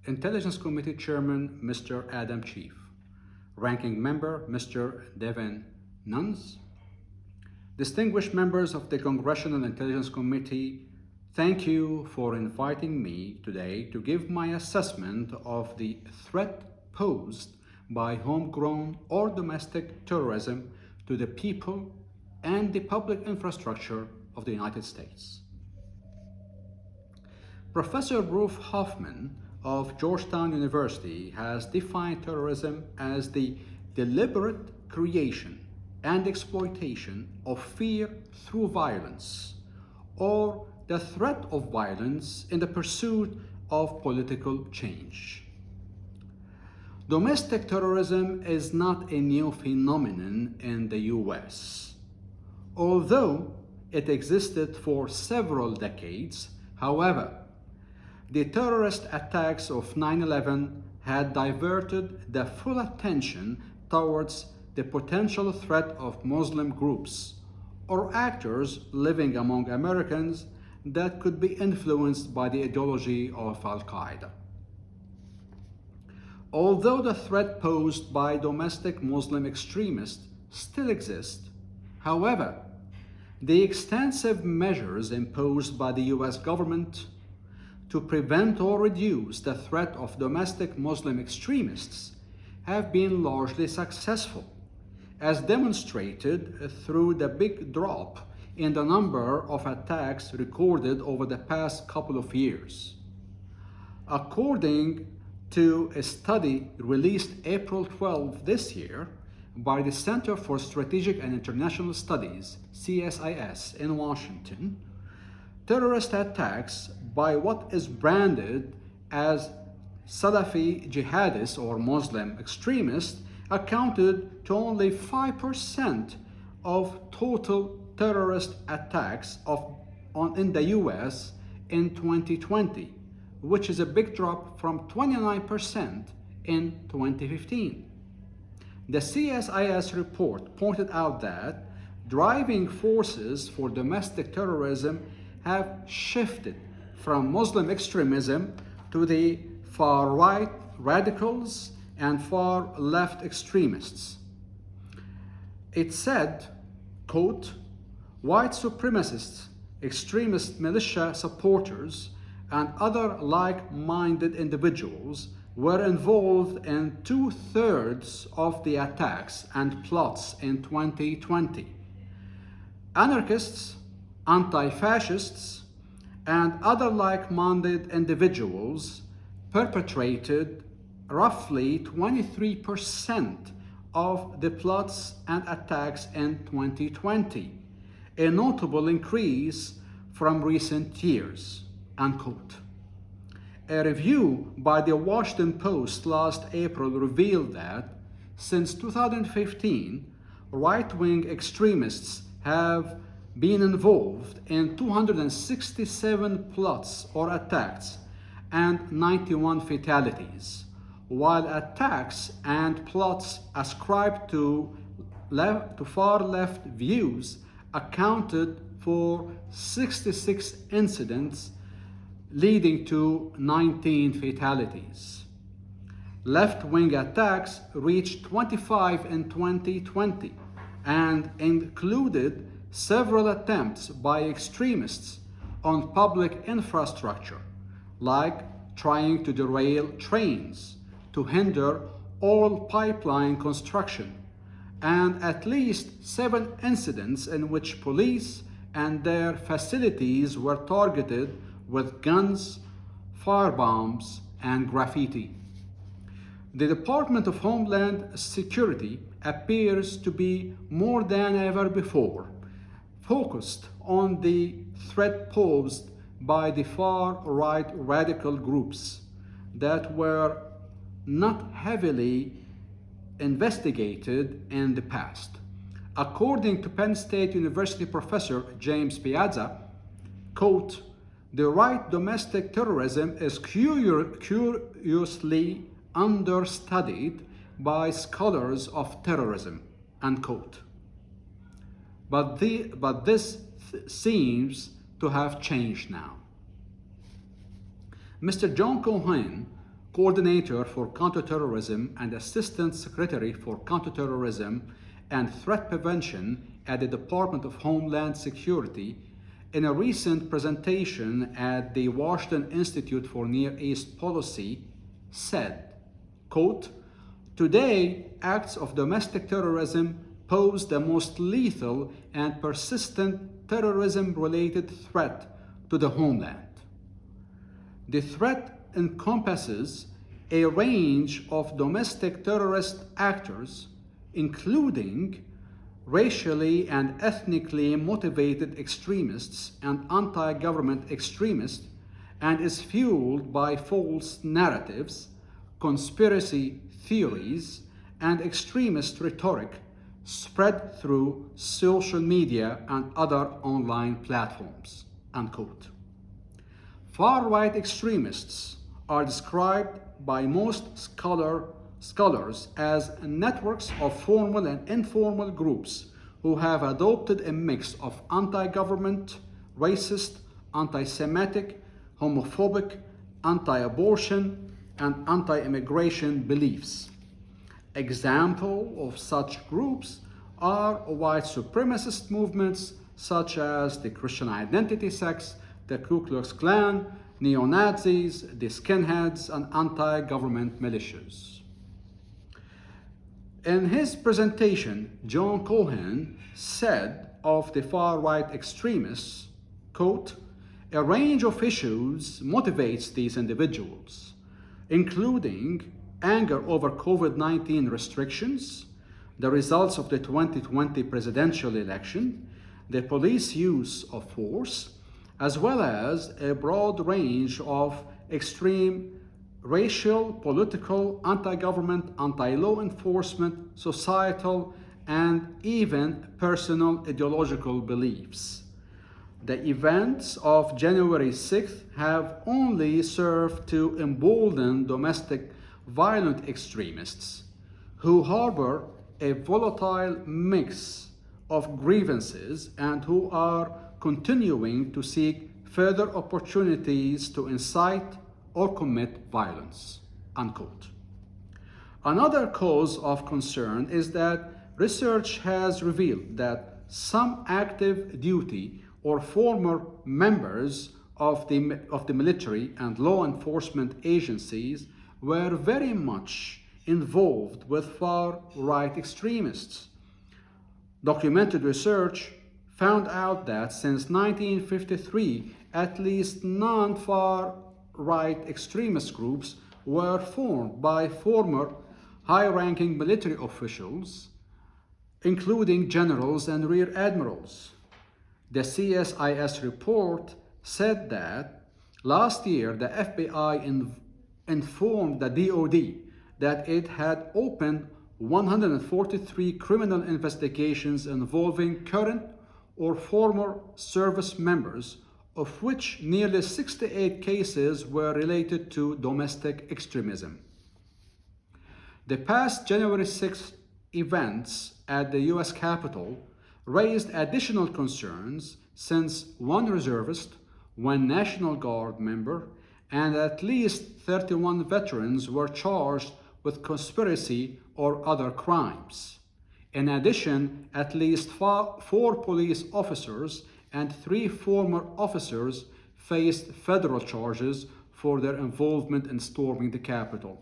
Intelligence Committee Chairman Mr. Adam Schiff, Ranking Member Mr. Devin Nunes, distinguished members of the Congressional Intelligence Committee, thank you for inviting me today to give my assessment of the threat posed by homegrown or domestic terrorism to the people and the public infrastructure of the United States. Professor Ruth Hoffman of Georgetown University has defined terrorism as the deliberate creation and exploitation of fear through violence, or the threat of violence in the pursuit of political change. Domestic terrorism is not a new phenomenon in the US. Although it existed for several decades, however, the terrorist attacks of 9/11 had diverted the full attention towards the potential threat of Muslim groups or actors living among Americans that could be influenced by the ideology of Al-Qaeda. Although the threat posed by domestic Muslim extremists still exists, however, the extensive measures imposed by the US government to prevent or reduce the threat of domestic Muslim extremists have been largely successful, as demonstrated through the big drop in the number of attacks recorded over the past couple of years. According to a study released April 12 this year by the Center for Strategic and International Studies, CSIS, in Washington, terrorist attacks by what is branded as Salafi jihadists or Muslim extremists accounted to only 5% of total terrorist attacks in the US in 2020, which is a big drop from 29% in 2015. The CSIS report pointed out that driving forces for domestic terrorism have shifted from Muslim extremism to the far-right radicals and far-left extremists. It said, quote, "White supremacists, extremist militia supporters, and other like-minded individuals were involved in 2/3 of the attacks and plots in 2020. Anarchists, anti-fascists, and other like-minded individuals perpetrated roughly 23% of the plots and attacks in 2020, a notable increase from recent years," unquote. A review by the Washington Post last April revealed that since 2015, right-wing extremists have been involved in 267 plots or attacks and 91 fatalities, while attacks and plots ascribed to far-left views accounted for 66 incidents, leading to 19 fatalities. Left-wing attacks reached 25 in 2020 and included several attempts by extremists on public infrastructure, like trying to derail trains, to hinder oil pipeline construction, and at least 7 incidents in which police and their facilities were targeted with guns, firebombs, and graffiti. The Department of Homeland Security appears to be more than ever before focused on the threat posed by the far-right radical groups that were not heavily investigated in the past. According to Penn State University professor James Piazza, quote, "The right domestic terrorism is curiously understudied by scholars of terrorism," unquote. But this seems to have changed now. Mr. John Cohen, Coordinator for Counterterrorism and Assistant Secretary for Counterterrorism and Threat Prevention at the Department of Homeland Security, in a recent presentation at the Washington Institute for Near East Policy, said, quote, "Today, acts of domestic terrorism pose the most lethal and persistent terrorism-related threat to the homeland. The threat encompasses a range of domestic terrorist actors, including racially and ethnically motivated extremists and anti-government extremists, and is fueled by false narratives, conspiracy theories, and extremist rhetoric spread through social media and other online platforms." Unquote. Far-right extremists are described by most scholars as networks of formal and informal groups who have adopted a mix of anti-government, racist, anti-Semitic, homophobic, anti-abortion, and anti-immigration beliefs. Examples of such groups are white supremacist movements such as the Christian Identity sects, the Ku Klux Klan, neo-Nazis, the skinheads, and anti-government militias. In his presentation, John Cohen said of the far-right extremists, quote, "A range of issues motivates these individuals, including anger over COVID-19 restrictions, the results of the 2020 presidential election, the police use of force, as well as a broad range of extreme racial, political, anti-government, anti-law enforcement, societal, and even personal ideological beliefs. The events of January 6th have only served to embolden domestic violent extremists who harbor a volatile mix of grievances and who are continuing to seek further opportunities to incite or commit violence." Unquote. Another cause of concern is that research has revealed that some active duty or former members of the military and law enforcement agencies were very much involved with far-right extremists. Documented research found out that since 1953, at least non-far-right extremist groups were formed by former high-ranking military officials, including generals and rear admirals. The CSIS report said that last year the FBI informed the DoD that it had opened 143 criminal investigations involving current or former service members, of which nearly 68 cases were related to domestic extremism. The past January 6th events at the US Capitol raised additional concerns since one reservist, one National Guard member, and at least 31 veterans were charged with conspiracy or other crimes. In addition, at least 4 police officers and 3 former officers faced federal charges for their involvement in storming the Capitol.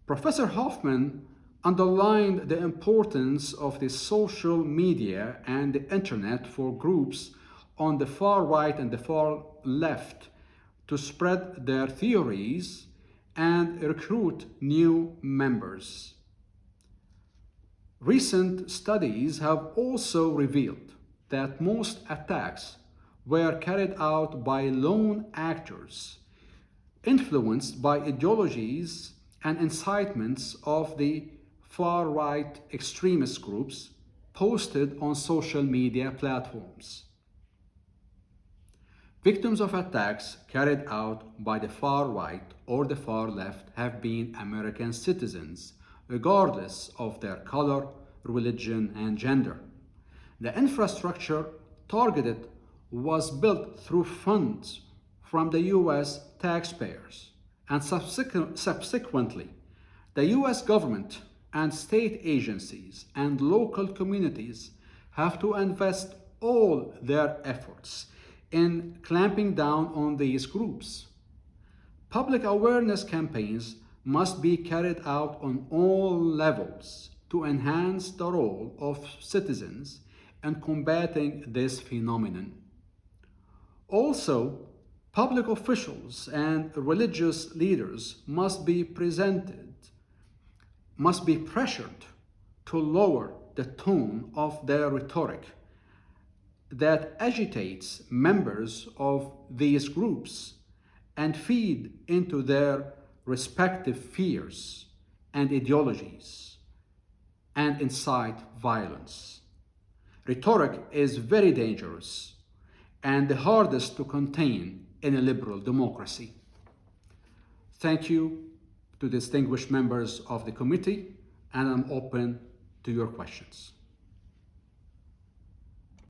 Professor Hoffman underlined the importance of the social media and the internet for groups on the far right and the far left to spread their theories and recruit new members. Recent studies have also revealed that most attacks were carried out by lone actors, influenced by ideologies and incitements of the far-right extremist groups posted on social media platforms. Victims of attacks carried out by the far right or the far left have been American citizens, regardless of their color, religion, and gender. The infrastructure targeted was built through funds from the US taxpayers and subsequently, the US government and state agencies and local communities have to invest all their efforts in clamping down on these groups. Public awareness campaigns must be carried out on all levels to enhance the role of citizens in combating this phenomenon. Also, public officials and religious leaders must be pressured to lower the tone of their rhetoric that agitates members of these groups and feed into their respective fears and ideologies and incite violence. Rhetoric is very dangerous and the hardest to contain in a liberal democracy. Thank you to distinguished members of the committee, and I'm open to your questions.